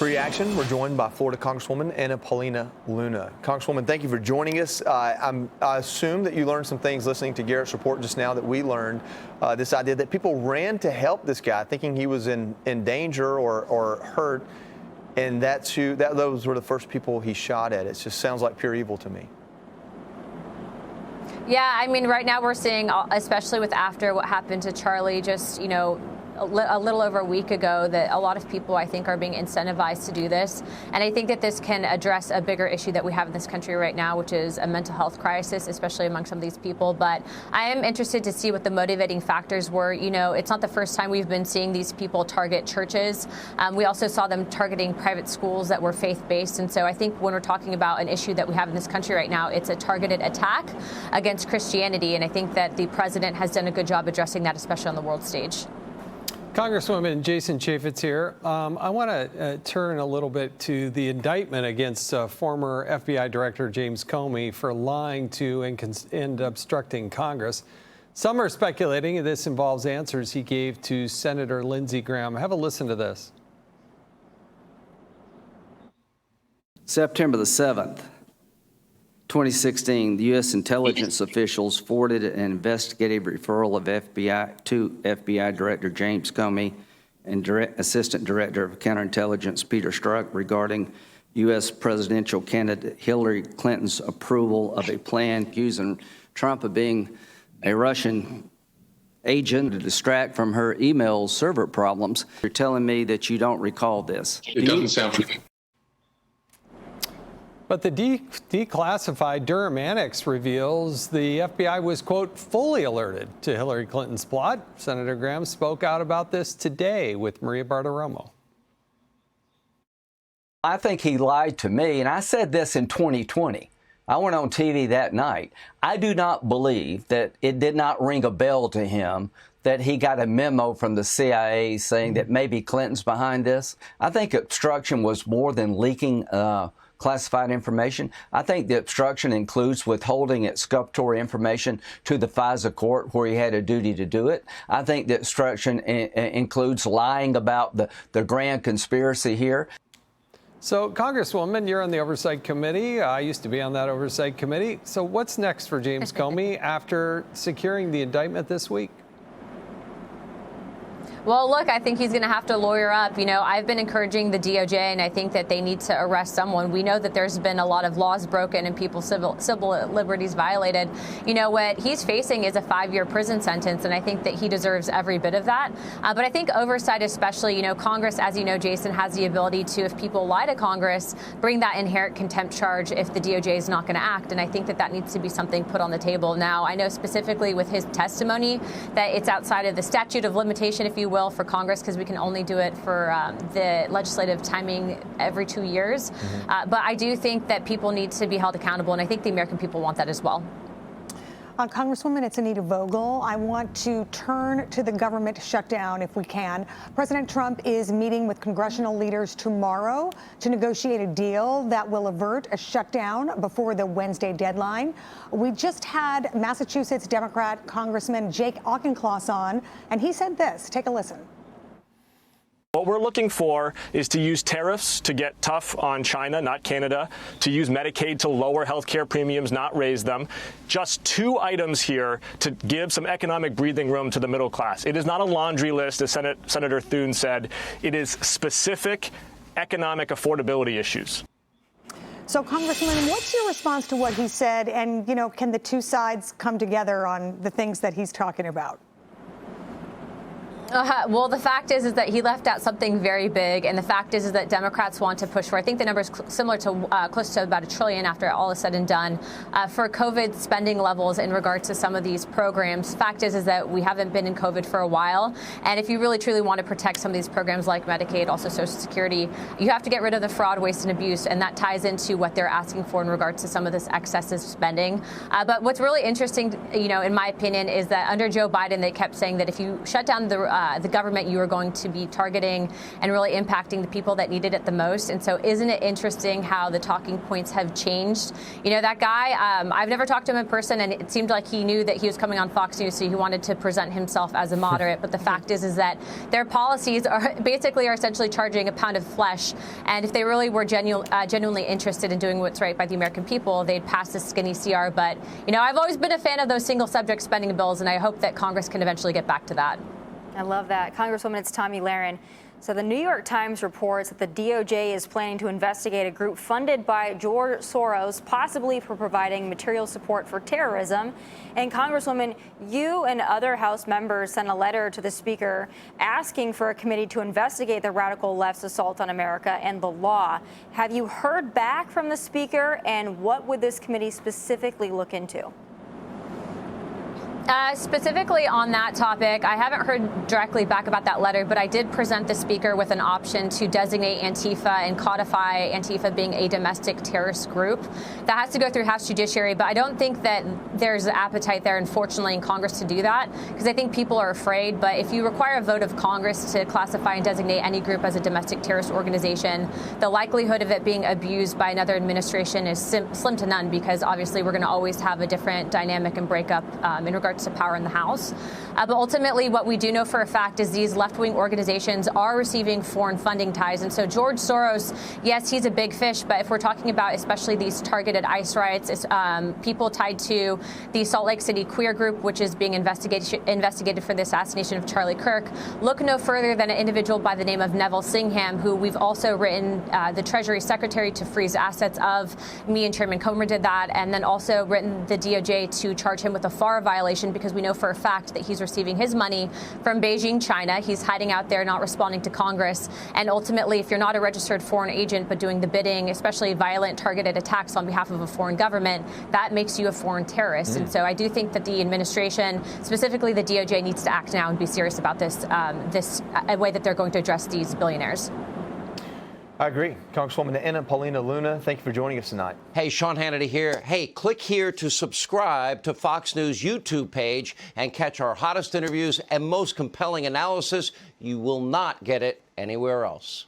Free Action. We're joined by Florida Congresswoman Anna Paulina Luna. Congresswoman, thank you for joining us. I assume that you learned some things listening to Garrett's report just now that we learned. This idea that people ran to help this guy thinking he was in danger or hurt, and those were the first people he shot at. It just sounds like pure evil to me. Yeah, I mean, right now we're seeing, especially with after what happened to Charlie, just, a little over a week ago, that a lot of people, I think, are being incentivized to do this. And I think that this can address a bigger issue that we have in this country right now, which is a mental health crisis, especially among some of these people. But I am interested to see what the motivating factors were. It's not the first time we've been seeing these people target churches. We also saw them targeting private schools that were faith-based. And so I think when we're talking about an issue that we have in this country right now, it's a targeted attack against Christianity. And I think that the president has done a good job addressing that, especially on the world stage. Congresswoman Jason Chaffetz here. I want to turn a little bit to the indictment against former FBI Director James Comey for lying to and obstructing Congress. Some are speculating this involves answers he gave to Senator Lindsey Graham. Have a listen to this. September the 7th, 2016, the U.S. intelligence officials forwarded an investigative referral of to FBI Director James Comey and Assistant Director of Counterintelligence Peter Strzok regarding U.S. presidential candidate Hillary Clinton's approval of a plan accusing Trump of being a Russian agent to distract from her email server problems. You're telling me that you don't recall this. It doesn't sound familiar. But the declassified Durham Annex reveals the FBI was, quote, fully alerted to Hillary Clinton's plot. Senator Graham spoke out about this today with Maria Bartiromo. I think he lied to me, and I said this in 2020. I went on TV that night. I do not believe that it did not ring a bell to him that he got a memo from the CIA saying that maybe Clinton's behind this. I think obstruction was more than leaking classified information. I think the obstruction includes withholding exculpatory information to the FISA court where he had a duty to do it. I think the obstruction includes lying about the grand conspiracy here. So, Congresswoman, you're on the Oversight Committee. I used to be on that Oversight Committee. So what's next for James Comey after securing the indictment this week? Well, look, I think he's going to have to lawyer up. I've been encouraging the DOJ, and I think that they need to arrest someone. We know that there's been a lot of laws broken and people's civil liberties violated. What he's facing is a 5-year prison sentence, and I think that he deserves every bit of that. But I think oversight especially, Congress, as you know, Jason, has the ability to, if people lie to Congress, bring that inherent contempt charge if the DOJ is not going to act. And I think that needs to be something put on the table. Now, I know specifically with his testimony that it's outside of the statute of limitation, if you will, for Congress, because we can only do it for the legislative timing every 2 years. But I do think that people need to be held accountable, and I think the American people want that as well. Congresswoman, it's Anita Vogel. I want to turn to the government shutdown if we can. President Trump is meeting with congressional leaders tomorrow to negotiate a deal that will avert a shutdown before the Wednesday deadline. We just had Massachusetts Democrat Congressman Jake Auchincloss on, and he said this. Take a listen. What we're looking for is to use tariffs to get tough on China, not Canada, to use Medicaid to lower health care premiums, not raise them. Just 2 items here to give some economic breathing room to the middle class. It is not a laundry list, as Senator Thune said. It is specific economic affordability issues. So, Congressman, what's your response to what he said? And, can the two sides come together on the things that he's talking about? Well, the fact is that he left out something very big, and the fact is that Democrats want to push for, I think the number is similar to close to about $1 trillion after all is said and done, for COVID spending levels in regards to some of these programs. Fact is that we haven't been in COVID for a while, and if you really truly want to protect some of these programs like Medicaid, also Social Security, you have to get rid of the fraud, waste, and abuse, and that ties into what they're asking for in regards to some of this excessive spending. But what's really interesting, in my opinion, is that under Joe Biden, they kept saying that if you shut down the the government, you are going to be targeting and really impacting the people that needed it the most. And so isn't it interesting how the talking points have changed? You know, that guy, I've never talked to him in person, and it seemed like he knew that he was coming on Fox News, so he wanted to present himself as a moderate. But the fact is that their policies are essentially charging a pound of flesh. And if they really were genuinely interested in doing what's right by the American people, they'd pass this skinny CR. But, you know, I've always been a fan of those single subject spending bills, and I hope that Congress can eventually get back to that. I love that. Congresswoman, it's Tomi Lahren. So the New York Times reports that the DOJ is planning to investigate a group funded by George Soros, possibly for providing material support for terrorism. And Congresswoman, you and other House members sent a letter to the Speaker asking for a committee to investigate the radical left's assault on America and the law. Have you heard back from the Speaker, and what would this committee specifically look into? Specifically on that topic, I haven't heard directly back about that letter, but I did present the Speaker with an option to designate Antifa and codify Antifa being a domestic terrorist group. That has to go through House Judiciary, but I don't think that there's an appetite there, unfortunately, in Congress to do that, because I think people are afraid. But if you require a vote of Congress to classify and designate any group as a domestic terrorist organization, the likelihood of it being abused by another administration is slim to none, because obviously we're going to always have a different dynamic and breakup in regards to power in the House. But ultimately, what we do know for a fact is these left-wing organizations are receiving foreign funding ties. And so George Soros, yes, he's a big fish, but if we're talking about especially these targeted ICE riots, people tied to the Salt Lake City queer group, which is being investigated for the assassination of Charlie Kirk, look no further than an individual by the name of Neville Singham, who we've also written the Treasury Secretary to freeze assets of. Me and Chairman Comer did that, and then also written the DOJ to charge him with a FARA violation, because we know for a fact that he's receiving his money from Beijing, China. He's hiding out there, not responding to Congress. And ultimately, if you're not a registered foreign agent but doing the bidding, especially violent targeted attacks on behalf of a foreign government, that makes you a foreign terrorist. And so I do think that the administration, specifically the DOJ, needs to act now and be serious about this way that they're going to address these billionaires. I agree. Congresswoman Anna Paulina Luna, thank you for joining us tonight. Hey, Sean Hannity here. Hey, click here to subscribe to Fox News YouTube page and catch our hottest interviews and most compelling analysis. You will not get it anywhere else.